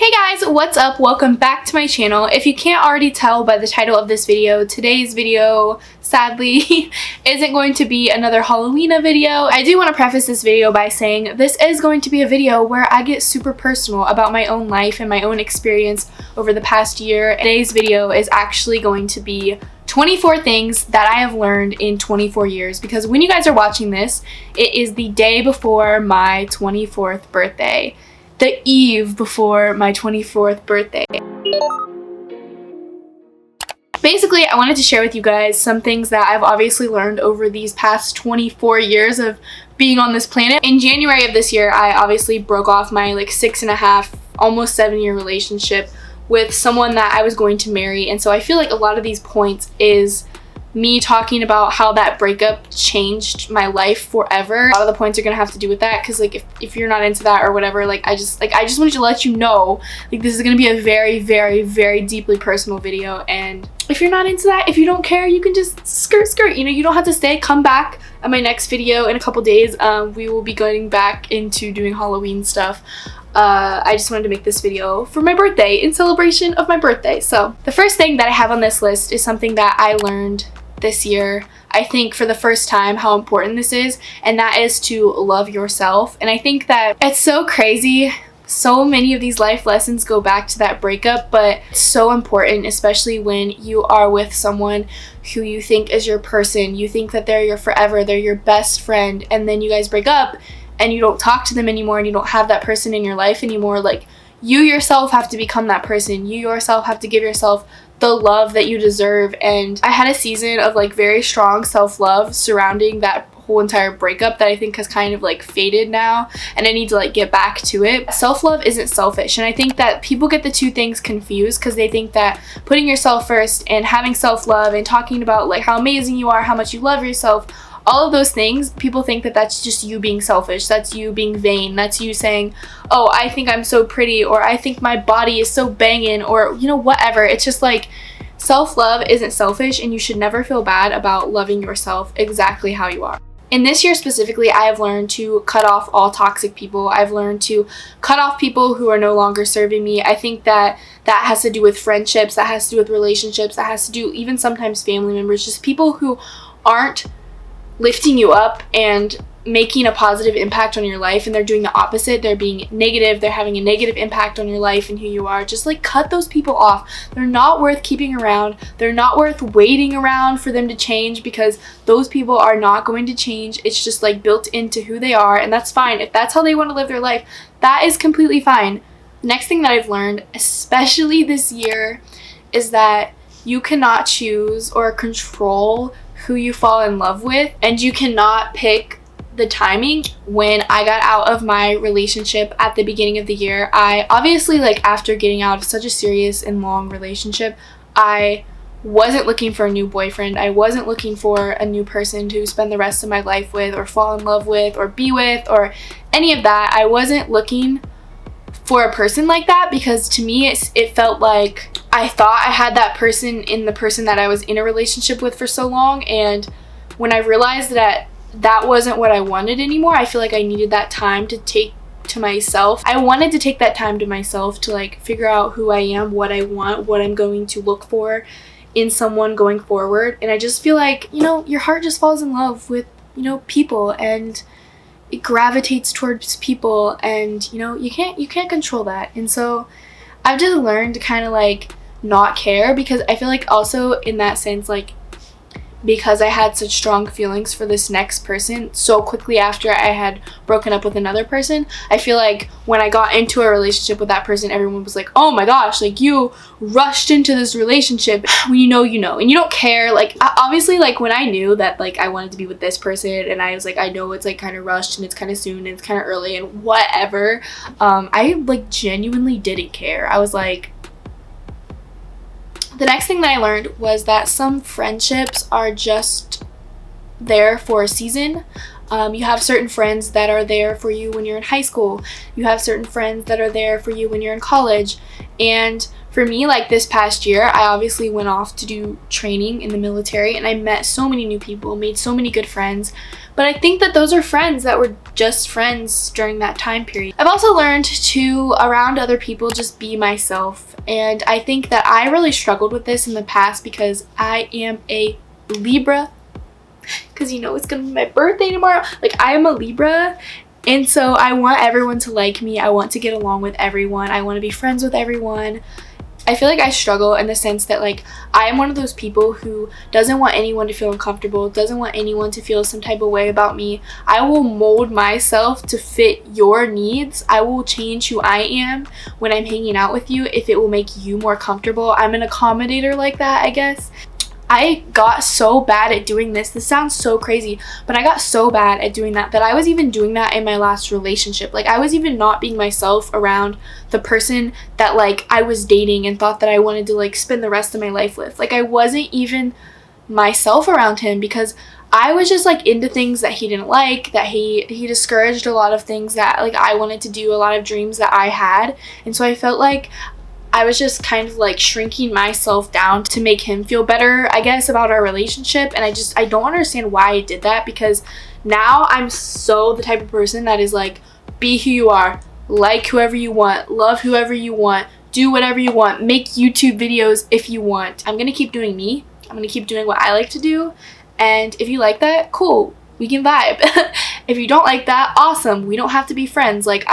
Hey guys, what's up? Welcome back to my channel. If you can't already tell by the title of this video, today's video, sadly, isn't going to be another Halloween video. I do want to preface this video by saying this is going to be a video where I get super personal about my own life and my own experience over the past year. Today's video is actually going to be 24 things that I have learned in 24 years, because when you guys are watching this, it is the day before my 24th birthday. The eve before my 24th birthday. Basically, I wanted to share with you guys some things that I've obviously learned over these past 24 years of being on this planet. In January of this year, I obviously broke off my 6.5, almost 7-year relationship with someone that I was going to marry, and so I feel like a lot of these points is me talking about how that breakup changed my life forever. A lot of the points are gonna have to do with that, because if you're not into that or whatever, I just wanted to let you know this is gonna be a very, very, very deeply personal video, and if you're not into that, if you don't care, you can just skirt, you don't have to stay. Come back at my next video in a couple days. We will be going back into doing Halloween stuff. I just wanted to make this video for my birthday, in celebration of my birthday. So the first thing that I have on this list is something that I learned this year, I think for the first time, how important this is, and that is to love yourself. And I think that it's so crazy, so many of these life lessons go back to that breakup, but it's so important, especially when you are with someone who you think is your person. You think that they're your forever, they're your best friend, and then you guys break up and you don't talk to them anymore, and you don't have that person in your life anymore. You yourself have to become that person. You yourself have to give yourself the love that you deserve. And I had a season of very strong self-love surrounding that whole entire breakup that I think has kind of faded now, and I need to get back to it. Self-love isn't selfish, and I think that people get the two things confused, because they think that putting yourself first and having self-love and talking about how amazing you are, how much you love yourself, all of those things, people think that that's just you being selfish, that's you being vain, that's you saying, oh, I think I'm so pretty, or I think my body is so banging, or whatever. It's just self-love isn't selfish, and you should never feel bad about loving yourself exactly how you are. In this year specifically, I have learned to cut off all toxic people. I've learned to cut off people who are no longer serving me. I think that has to do with friendships, that has to do with relationships, that has to do even sometimes family members, just people who aren't lifting you up and making a positive impact on your life, and they're doing the opposite. They're being negative, they're having a negative impact on your life and who you are. Just cut those people off. They're not worth keeping around. They're not worth waiting around for them to change, because those people are not going to change. It's just built into who they are, and that's fine. If that's how they want to live their life, that is completely fine. The next thing that I've learned, especially this year, is that you cannot choose or control who you fall in love with, and you cannot pick the timing. When I got out of my relationship at the beginning of the year, I obviously after getting out of such a serious and long relationship, I wasn't looking for a new boyfriend. I wasn't looking for a new person to spend the rest of my life with, or fall in love with, or be with, or any of that. I wasn't looking for a person like that, because to me it felt like I thought I had that person in the person that I was in a relationship with for so long, and when I realized that that wasn't what I wanted anymore, I feel like I needed that time to take to myself. I wanted to take that time to myself to figure out who I am, what I want, what I'm going to look for in someone going forward. And I just feel your heart just falls in love with people, and it gravitates towards people, and you can't control that. And so I've just learned to kind of not care, because I feel also in that sense, because I had such strong feelings for this next person so quickly after I had broken up with another person, I feel when I got into a relationship with that person, everyone was oh my gosh, you rushed into this relationship. When you know, and you don't care. Obviously, when I knew that I wanted to be with this person, and I was I know it's kind of rushed, and it's kind of soon, and it's kind of early, and whatever, I genuinely didn't care. I was the next thing that I learned was that some friendships are just there for a season. You have certain friends that are there for you when you're in high school. You have certain friends that are there for you when you're in college. And for me, like this past year, I obviously went off to do training in the military, and I met so many new people, made so many good friends. But I think that those are friends that were just friends during that time period. I've also learned to, around other people, just be myself. And I think that I really struggled with this in the past because I am a Libra. Because you know it's gonna be my birthday tomorrow. Like, I am a Libra, and so I want everyone to like me. I want to get along with everyone. I want to be friends with everyone. I feel like I struggle in the sense that, like, I am one of those people who doesn't want anyone to feel uncomfortable, doesn't want anyone to feel some type of way about me. I will mold myself to fit your needs. I will change who I am when I'm hanging out with you if it will make you more comfortable. I'm an accommodator like that, I guess. I got so bad at doing this. This sounds so crazy, but I got so bad at doing that I was even doing that in my last relationship. Like, I was even not being myself around the person that, like, I was dating and thought that I wanted to, like, spend the rest of my life with. Like, I wasn't even myself around him because I was just, like, into things that he didn't like, that he discouraged a lot of things that, like, I wanted to do, a lot of dreams that I had. And so I felt like I was just kind of like shrinking myself down to make him feel better, I guess, about our relationship. And I don't understand why I did that, because now I'm so the type of person that is like, be who you are, like whoever you want, love whoever you want, do whatever you want, make YouTube videos if you want. I'm gonna keep doing me. I'm gonna keep doing what I like to do. And if you like that, cool, we can vibe. If you don't like that, awesome, we don't have to be friends. Like,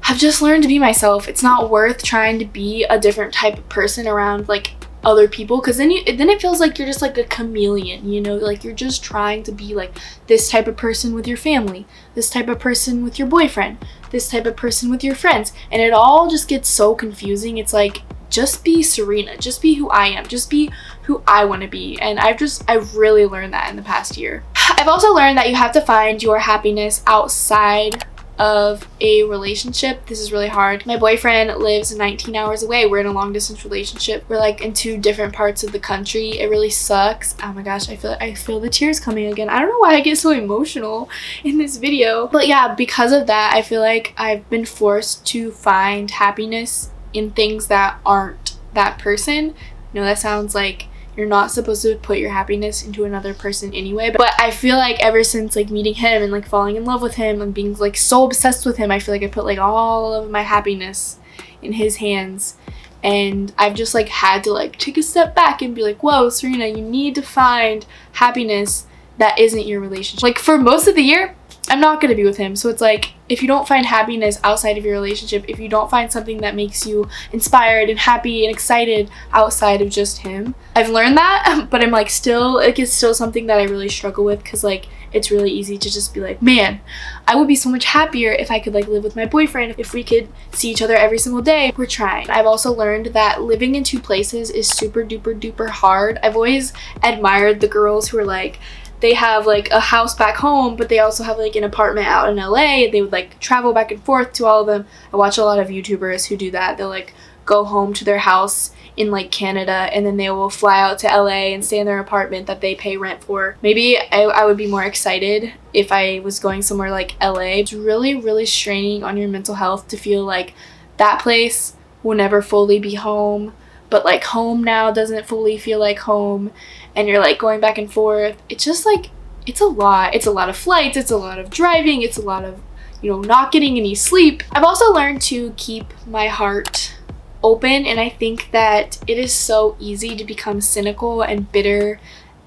I've just learned to be myself. It's not worth trying to be a different type of person around, like, other people, because then it feels like you're just like a chameleon, you know, like you're just trying to be like this type of person with your family, this type of person with your boyfriend, this type of person with your friends, and it all just gets so confusing. It's like, just be Serena, just be who I am, just be who I want to be. And I've really learned that in the past year. I've also learned that you have to find your happiness outside of a relationship. This is really hard. My boyfriend lives 19 hours away. We're in a long distance relationship. We're like in 2 different parts of the country. It really sucks. Oh my gosh, I feel the tears coming again. I don't know why I get so emotional in this video. But yeah, because of that, I feel like I've been forced to find happiness in things that aren't that person. You know, that sounds like you're not supposed to put your happiness into another person anyway, but I feel like ever since like meeting him and like falling in love with him and being like so obsessed with him, I feel like I put like all of my happiness in his hands. And I've just like had to like take a step back and be like, whoa, Serena, you need to find happiness that isn't your relationship. Like, for most of the year, I'm not gonna be with him. So it's like, if you don't find happiness outside of your relationship, if you don't find something that makes you inspired and happy and excited outside of just him. I've learned that, but I'm like it's still something that I really struggle with, because like it's really easy to just be like, man, I would be so much happier if I could like live with my boyfriend, if we could see each other every single day. We're trying. I've also learned that living in 2 places is super duper duper hard. I've always admired the girls who are like, they have like a house back home, but they also have like an apartment out in LA. They would like travel back and forth to all of them. I watch a lot of YouTubers who do that. They'll like go home to their house in like Canada, and then they will fly out to LA and stay in their apartment that they pay rent for. Maybe I would be more excited if I was going somewhere like LA. It's really, really straining on your mental health to feel like that place will never fully be home, but like home now doesn't fully feel like home, and you're like going back and forth. It's just like, it's a lot of flights, it's a lot of driving, it's a lot of, you know, not getting any sleep. I've also learned to keep my heart open, and I think that it is so easy to become cynical and bitter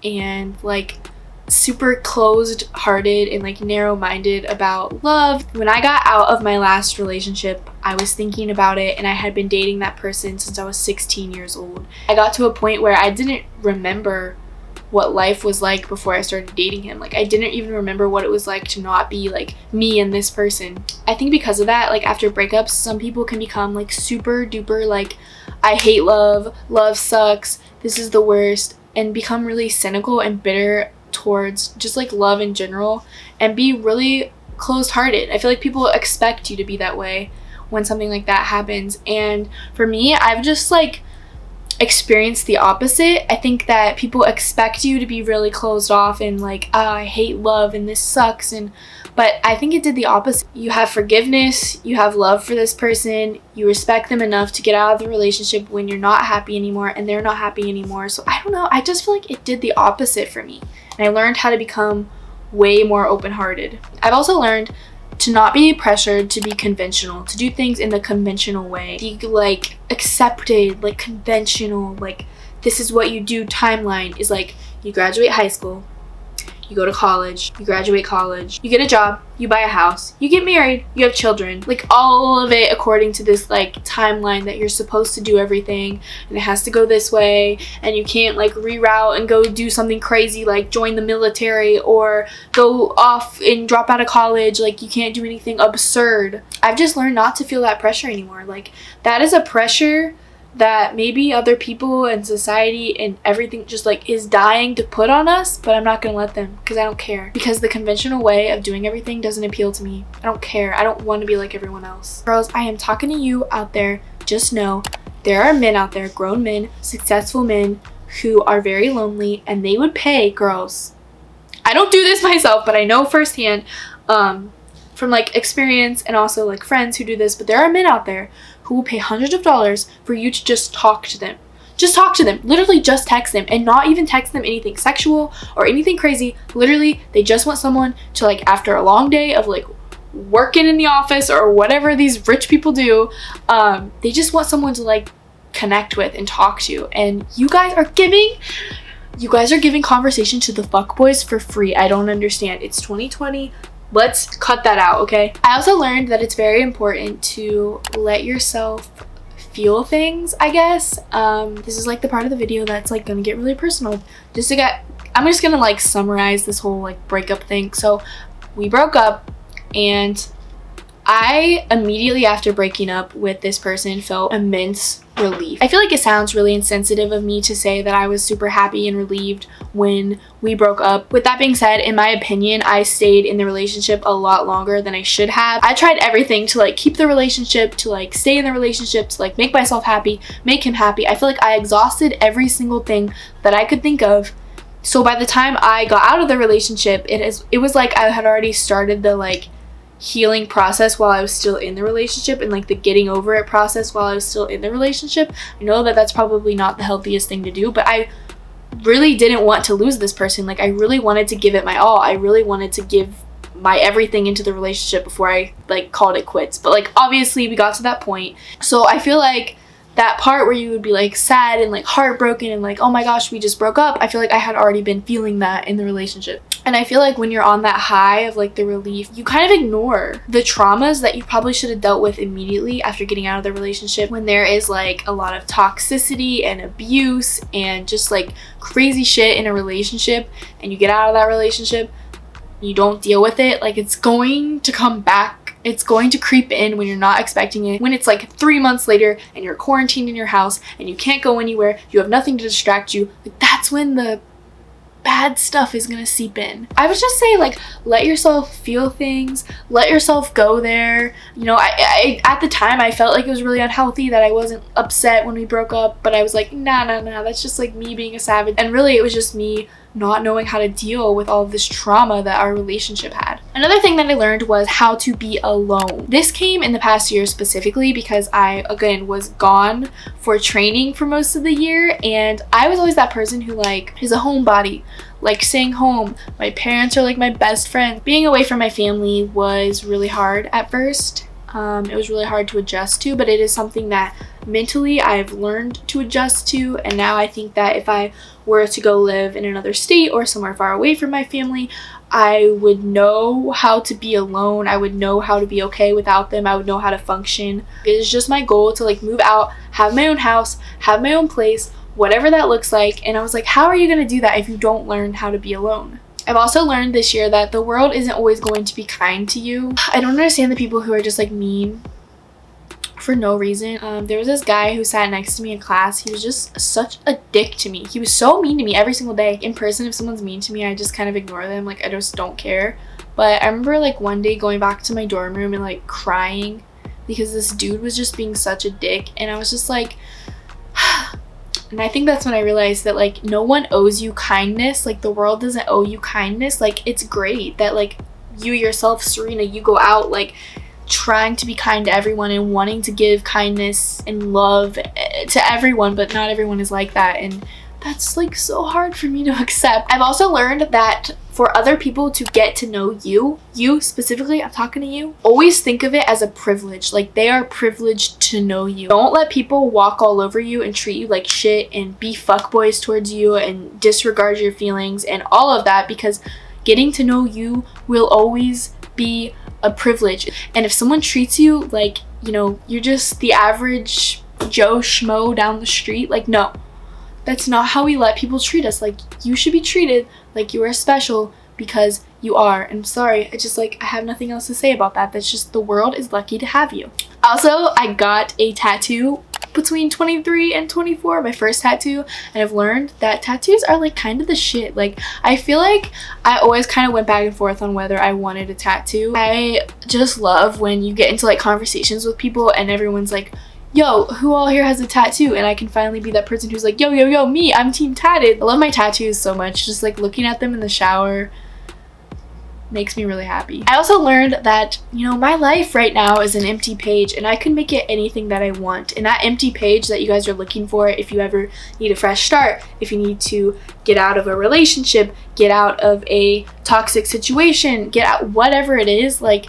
and like super closed-hearted and like narrow-minded about love. When I got out of my last relationship, I was thinking about it, and I had been dating that person since I was 16 years old. I got to a point where I didn't remember what life was like before I started dating him. Like, I didn't even remember what it was like to not be like me and this person. I think because of that, like after breakups, some people can become like super duper like, I hate love, love sucks, this is the worst, and become really cynical and bitter towards just like love in general, and be really closed-hearted. I feel like people expect you to be that way when something like that happens. And for me, I've just like experienced the opposite. I think that people expect you to be really closed off and like, oh, I hate love and this sucks, but I think it did the opposite. You have forgiveness, you have love for this person, you respect them enough to get out of the relationship when you're not happy anymore and they're not happy anymore. So I don't know, I just feel like it did the opposite for me. And I learned how to become way more open-hearted. I've also learned to not be pressured to be conventional, to do things in the conventional way. Be like accepted, like conventional, like this is what you do timeline is like you graduate high school, you go to college, you graduate college, you get a job, you buy a house, you get married, you have children. Like all of it according to this like timeline that you're supposed to do everything and it has to go this way, and you can't like reroute and go do something crazy like join the military or go off and drop out of college. Like you can't do anything absurd. I've just learned not to feel that pressure anymore. Like that is a pressure that maybe other people and society and everything just like is dying to put on us, but I'm not gonna let them because I don't care. Because the conventional way of doing everything doesn't appeal to me. I don't care. I don't want to be like everyone else. Girls, I am talking to you out there. Just know there are men out there, grown men, successful men who are very lonely, and they would pay girls. I don't do this myself, but I know firsthand from like experience and also like friends who do this, but there are men out there who will pay hundreds of dollars for you to just talk to them. Just talk to them. Literally just text them, and not even text them anything sexual or anything crazy. Literally, they just want someone to like, after a long day of like working in the office or whatever these rich people do, they just want someone to like connect with and talk to. And you guys are giving conversation to the fuckboys for free. I don't understand. It's 2020. Let's cut that out, okay? I also learned that it's very important to let yourself feel things, I guess. This is like the part of the video that's like gonna get really personal. I'm just gonna like summarize this whole like breakup thing. So we broke up, and I immediately after breaking up with this person felt immense relief. I feel like it sounds really insensitive of me to say that I was super happy and relieved when we broke up. With that being said, in my opinion, I stayed in the relationship a lot longer than I should have. I tried everything to like keep the relationship, to like stay in the relationship, to like make myself happy, make him happy. I feel like I exhausted every single thing that I could think of. So by the time I got out of the relationship, it was like I had already started the like healing process while I was still in the relationship, and like the getting over it process while I was still in the relationship. I know that that's probably not the healthiest thing to do, but I really didn't want to lose this person. Like I really wanted to give it my all. I really wanted to give my everything into the relationship before I like called it quits. But like obviously we got to that point. So I feel like that part where you would be like sad and like heartbroken and like, oh my gosh, we just broke up, I feel like I had already been feeling that in the relationship. And I feel like when you're on that high of like the relief, you kind of ignore the traumas that you probably should have dealt with immediately after getting out of the relationship, when there is like a lot of toxicity and abuse and just like crazy shit in a relationship, and you get out of that relationship, you don't deal with it, like it's going to come back. It's going to creep in when you're not expecting it. When it's like 3 months later and you're quarantined in your house and you can't go anywhere, you have nothing to distract you, like that's when the bad stuff is gonna seep in. I would just say like let yourself feel things, let yourself go there. You know, I at the time I felt like it was really unhealthy that I wasn't upset when we broke up, but I was like nah, that's just like me being a savage. And really it was just me not knowing how to deal with all of this trauma that our relationship had. Another thing that I learned was how to be alone. This came in the past year specifically because I, again, was gone for training for most of the year, and I was always that person who like is a homebody, like staying home. My parents are like my best friends. Being away from my family was really hard at first. It was really hard to adjust to, but it is something that mentally I've learned to adjust to. And now I think that if I were to go live in another state or somewhere far away from my family, I would know how to be alone. I would know how to be okay without them. I would know how to function. It is just my goal to like move out, have my own house, have my own place, whatever that looks like. And I was like, how are you going to do that if you don't learn how to be alone? I've also learned this year that the world isn't always going to be kind to you. I don't understand the people who are just like mean for no reason. There was this guy who sat next to me in class. He was just such a dick to me. He was so mean to me every single day. In person, if someone's mean to me, I just kind of ignore them. Like I just don't care. But I remember like one day going back to my dorm room and like crying because this dude was just being such a dick. And I was just like, And I think that's when I realized that like no one owes you kindness. Like the world doesn't owe you kindness. Like it's great that like you yourself, Serena, you go out like trying to be kind to everyone and wanting to give kindness and love to everyone, but not everyone is like that, and that's like so hard for me to accept. I've also learned that for other people to get to know you specifically, I'm talking to you, always think of it as a privilege. Like they are privileged to know you. Don't let people walk all over you and treat you like shit and be fuckboys towards you and disregard your feelings and all of that, because getting to know you will always be a privilege. And if someone treats you like, you know, you're just the average Joe Schmo down the street, like no, that's not how we let people treat us. Like you should be treated like you are special, because you are. And I'm sorry, I have nothing else to say about that. That's just, the world is lucky to have you. Also, I got a tattoo between 23 and 24, my first tattoo, and I've learned that tattoos are like kind of the shit. Like I feel like I always kind of went back and forth on whether I wanted a tattoo. I just love when you get into like conversations with people and everyone's like, yo, who all here has a tattoo? And I can finally be that person who's like, yo, me, I'm team tatted. I love my tattoos so much. Just like looking at them in the shower makes me really happy. I also learned that, you know, my life right now is an empty page and I can make it anything that I want. And that empty page that you guys are looking for, if you ever need a fresh start, if you need to get out of a relationship, get out of a toxic situation, get out, whatever it is, like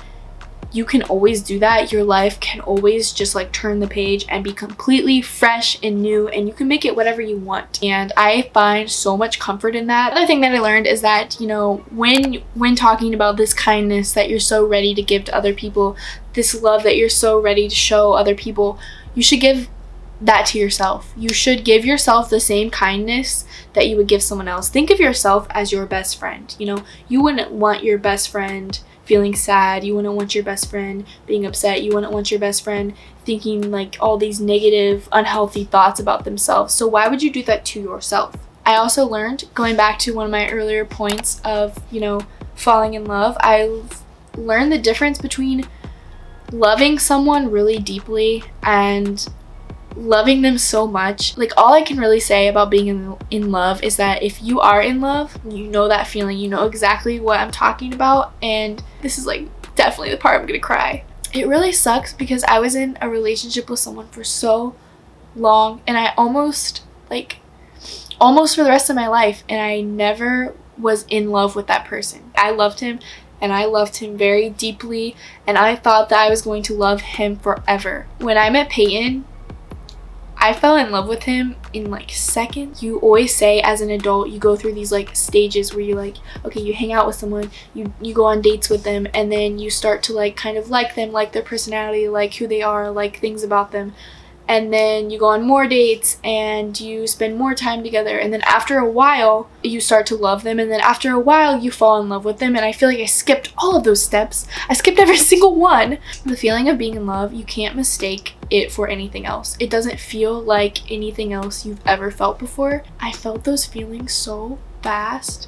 you can always do that. Your life can always just like turn the page and be completely fresh and new, and you can make it whatever you want. And I find so much comfort in that. Another thing that I learned is that, you know, when talking about this kindness that you're so ready to give to other people, this love that you're so ready to show other people, you should give that to yourself. You should give yourself the same kindness that you would give someone else. Think of yourself as your best friend. You know, you wouldn't want your best friend feeling sad, you wouldn't want your best friend being upset, you wouldn't want your best friend thinking like all these negative, unhealthy thoughts about themselves. So why would you do that to yourself? I also learned, going back to one of my earlier points of, you know, falling in love, I've learned the difference between loving someone really deeply and loving them so much. Like all I can really say about being in love is that if you are in love, you know that feeling, you know exactly what I'm talking about. And this is like definitely the part I'm gonna cry. It really sucks because I was in a relationship with someone for so long and I almost for the rest of my life, and I never was in love with that person. I loved him and I loved him very deeply, and I thought that I was going to love him forever. When I met Peyton, I fell in love with him in like seconds. You always say as an adult, you go through these like stages where you like, okay, you hang out with someone, you go on dates with them, and then you start to like kind of like them, like their personality, like who they are, like things about them. And then you go on more dates and you spend more time together, and then after a while you start to love them, and then after a while you fall in love with them. And I feel like I skipped all of those steps. I skipped every single one. The feeling of being in love, you can't mistake it for anything else. It doesn't feel like anything else you've ever felt before. I felt those feelings so fast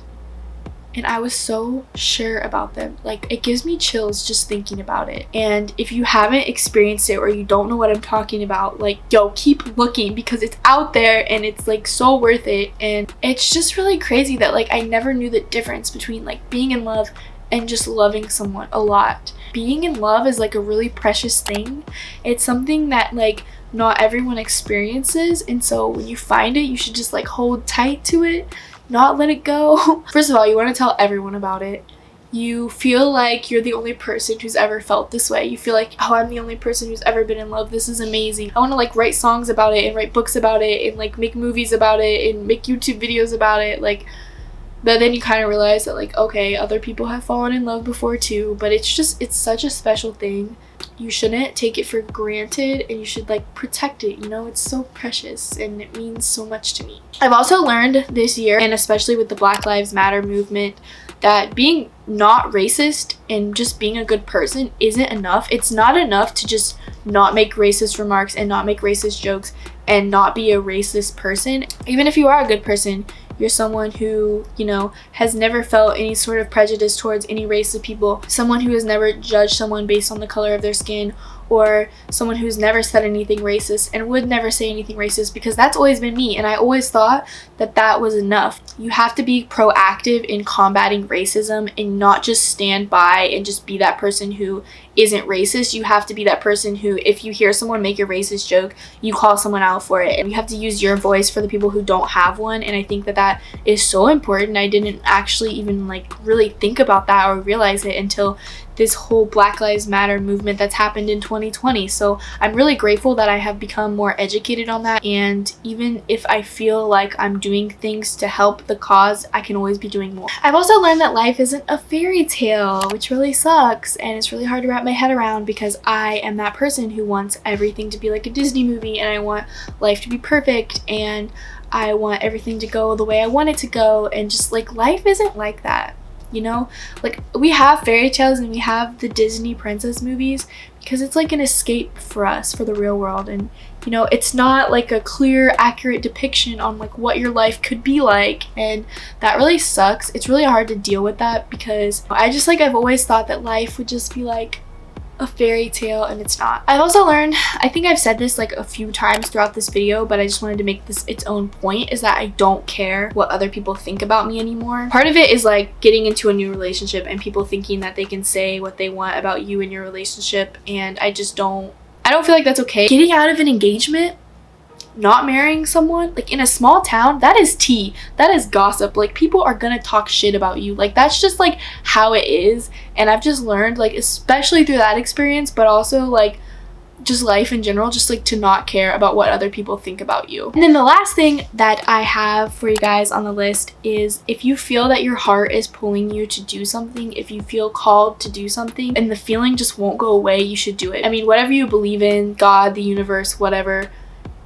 and I was so sure about them. Like it gives me chills just thinking about it. And if you haven't experienced it or you don't know what I'm talking about, like yo, keep looking because it's out there and it's like so worth it. And it's just really crazy that like I never knew the difference between like being in love and just loving someone a lot. Being in love is like a really precious thing. It's something that like not everyone experiences, and so when you find it, you should just like hold tight to it, not let it go. First of all, you want to tell everyone about it. You feel like you're the only person who's ever felt this way. You feel like, oh, I'm the only person who's ever been in love. This is amazing. I want to like write songs about it and write books about it and like make movies about it and make YouTube videos about it. Like, but then you kind of realize that like, okay, other people have fallen in love before too, but it's such a special thing. You shouldn't take it for granted and you should like protect it, you know? It's so precious and it means so much to me. I've also learned this year, and especially with the Black Lives Matter movement, that being not racist and just being a good person isn't enough. It's not enough to just not make racist remarks and not make racist jokes and not be a racist person. Even if you are a good person, you're someone who, you know, has never felt any sort of prejudice towards any race of people, someone who has never judged someone based on the color of their skin or someone who's never said anything racist and would never say anything racist, because that's always been me, and I always thought that that was enough. You have to be proactive in combating racism and not just stand by and just be that person who isn't racist. You have to be that person who, if you hear someone make a racist joke, you call someone out for it, and you have to use your voice for the people who don't have one. And I think that that is so important. I didn't actually even like really think about that or realize it until this whole Black Lives Matter movement that's happened in 2020. So I'm really grateful that I have become more educated on that, and even if I feel like I'm doing things to help the cause, I can always be doing more. I've also learned that life isn't a fairy tale, which really sucks, and it's really hard to wrap my head around, because I am that person who wants everything to be like a Disney movie, and I want life to be perfect, and I want everything to go the way I want it to go, and just like life isn't like that. You know, like we have fairy tales and we have the Disney princess movies because it's like an escape for us, for the real world. And you know, it's not like a clear, accurate depiction on like what your life could be like, and that really sucks. It's really hard to deal with that, because I've always thought that life would just be like a fairy tale, and it's not. I've also learned, I think I've said this like a few times throughout this video, but I just wanted to make this its own point, is that I don't care what other people think about me anymore. Part of it is like getting into a new relationship and people thinking that they can say what they want about you in your relationship, and I don't feel like that's okay. Getting out of an engagement, not marrying someone, like in a small town, that is tea. That is gossip. Like people are gonna talk shit about you. Like that's just like how it is. And I've just learned, like especially through that experience, but also like just life in general, just like to not care about what other people think about you. And then the last thing that I have for you guys on the list is, if you feel that your heart is pulling you to do something, if you feel called to do something and the feeling just won't go away, you should do it. I mean, whatever you believe in, God, the universe, whatever,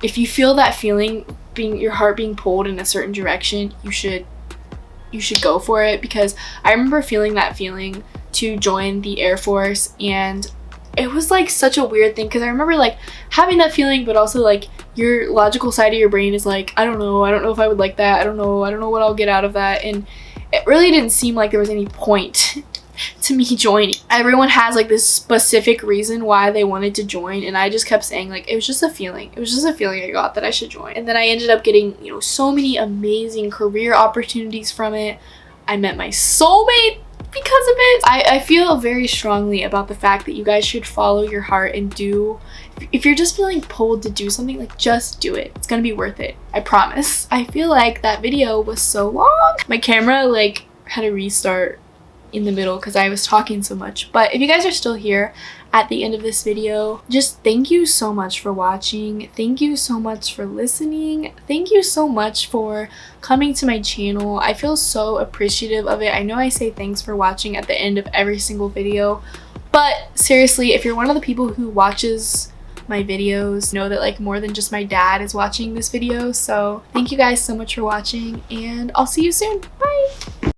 if you feel that feeling, your heart being pulled in a certain direction, you should go for it. Because I remember feeling that feeling to join the Air Force, and it was like such a weird thing, because I remember like having that feeling, but also like your logical side of your brain is like, I don't know if I would like that, I don't know what I'll get out of that. And it really didn't seem like there was any point to me joining. Everyone has like this specific reason why they wanted to join, and I just kept saying like it was just a feeling I got that I should join. And then I ended up getting, you know, so many amazing career opportunities from it. I met my soulmate because of it. I feel very strongly about the fact that you guys should follow your heart and do, if you're just feeling pulled to do something, like just do it. It's gonna be worth it, I promise. I feel like that video was so long. My camera like had to restart in the middle because I was talking so much. But if you guys are still here at the end of this video, just thank you so much for watching. Thank you so much for listening. Thank you so much for coming to my channel. I feel so appreciative of it. I know I say thanks for watching at the end of every single video, but seriously, if you're one of the people who watches my videos, know that like more than just my dad is watching this video. So thank you guys so much for watching, and I'll see you soon. Bye.